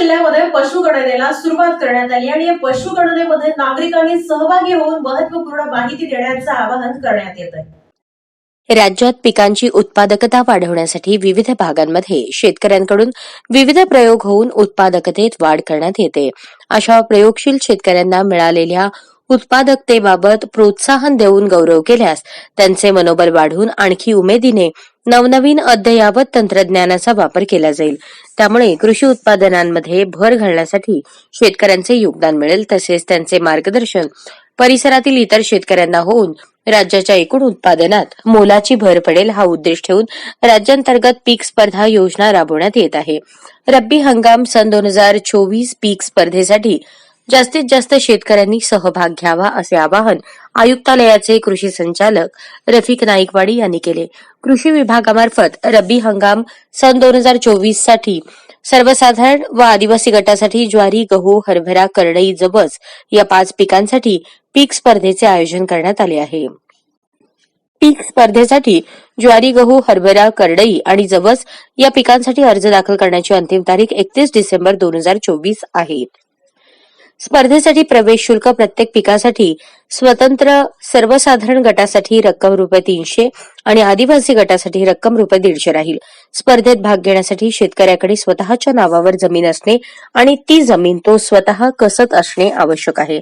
जिल्ह्यामध्ये पशुगणनेला सुरुवात करण्यात आली आणि या पशुगणनेमध्ये नागरिकांनी सहभागी होऊन महत्त्वपूर्ण माहिती देण्याचं आवाहन करण्यात येत आहे। राज्यात पिकांची उत्पादकता वाढवण्यासाठी विविध भागांमध्ये शेतकऱ्यांकडून विविध प्रयोग होऊन उत्पादकतेत वाढ करण्यात येते। अशा प्रयोगशील शेतकऱ्यांना मिळालेल्या उत्पादकतेबाबत प्रोत्साहन देऊन गौरव केल्यास त्यांचे मनोबल वाढून आणखी उमेदीने नवनवीन अद्ययावत तंत्रज्ञानाचा वापर केला जाईल। त्यामुळे कृषी उत्पादनांमध्ये भर घालण्यासाठी शेतकऱ्यांचे योगदान मिळेल, तसेच त्यांचे मार्गदर्शन परिसरातील इतर शेतकऱ्यांना होऊन राज्याच्या एकूण उत्पादनात मोलाची भर पडेल, हा उद्देश ठेवून राज्यांतर्गत पीक स्पर्धा योजना राबवण्यात येत आहे। रब्बी हंगाम सन 2024 पीक स्पर्धेसाठी जास्तीत जास्त शेतकऱ्यांनी सहभाग घ्यावा, असे आवाहन आयुक्तालयाचे कृषी संचालक रफिक नाईकवाडी यांनी केले। कृषी विभागामार्फत रब्बी हंगाम सन 2024 साठी सर्वसाधारण व आदिवासी गटासाठी ज्वारी, गहू, हरभरा, करडई, जवस या 5 पिकांसाठी पीक स्पर्धेचे आयोजन करण्यात आले आहे। पीक स्पर्धेसाठी ज्वारी, गहू, हरभरा, करडई आणि जवस या पिकांसाठी अर्ज दाखल करण्याची अंतिम तारीख 31 डिसेंबर 2024 आहे। स्पर्धेसाठी प्रवेश शुल्क प्रत्येक पिकासाठी स्वतंत्र सर्वसाधारण गटासाठी रक्कम ₹300 आणि आदिवासी गटासाठी रक्कम ₹150 राहील। स्पर्धेत भाग घेण्यासाठी शेतकऱ्याकडे स्वतःच्या नावावर जमीन असणे आणि ती जमीन तो स्वतः कसत असणे आवश्यक आहे।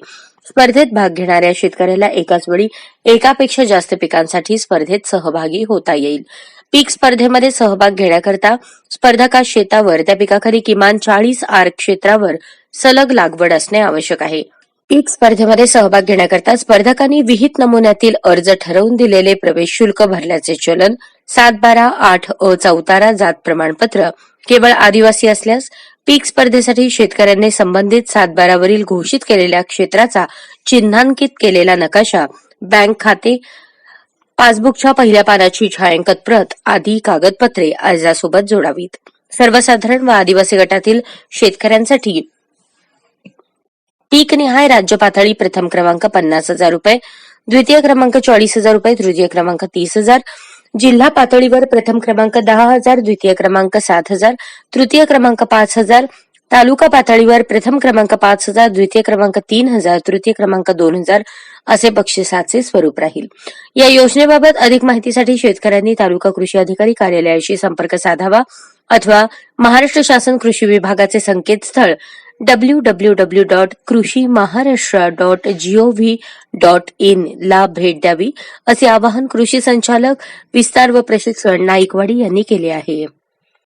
स्पर्धेत भाग घेणाऱ्या शेतकऱ्याला एकाच वेळी एकापेक्षा जास्त पिकांसाठी स्पर्धेत सहभागी होता येईल। पीक स्पर्धेमध्ये सहभाग घेण्याकरता स्पर्धकास शेतावर त्या पिकाखाली किमान 40 आर क्षेत्रावर सलग लागवड असणे आवश्यक आहे। पीक स्पर्धेमध्ये सहभाग घेण्याकरता स्पर्धकांनी विहित नमुन्यातील अर्ज ठरवून दिलेले प्रवेश शुल्क भरल्याचे चलन, 7/12/8 चौतारा जात प्रमाणपत्र केवळ आदिवासी असल्यास पीक स्पर्धेसाठी शेतकऱ्यांनी संबंधित 7/12 वरील घोषित केलेल्या क्षेत्राचा चिन्हांकित केलेला नकाशा, बँक खाते, पासबुकच्या पहिल्या पानाची छायांकित प्रत आदी कागदपत्रे अर्जासोबत जोडावीत। सर्वसाधारण व आदिवासी गटातील शेतकऱ्यांसाठी पीकनिहाय राज्य पातळी प्रथम क्रमांक ₹50,000, द्वितीय क्रमांक ₹40,000, तृतीय क्रमांक ₹30,000, जिल्हा पातळीवर प्रथम क्रमांक ₹10,000, द्वितीय क्रमांक ₹7,000, तृतीय क्रमांक ₹5,000, तालुका पातळीवर प्रथम क्रमांक ₹5,000, द्वितीय क्रमांक ₹3,000, तृतीय क्रमांक ₹2,000 असे बक्षिसाचे स्वरूप राहील। या योजनेबाबत अधिक माहितीसाठी शेतकऱ्यांनी तालुका कृषी अधिकारी कार्यालयाशी संपर्क साधावा अथवा महाराष्ट्र शासन कृषी विभागाचे संकेतस्थळ www.krishimaharashtra.gov.in ला भेट द्यावी, असे आवाहन कृषी संचालक विस्तार व प्रशिक्षण नाईकवाडी यांनी केले आहे।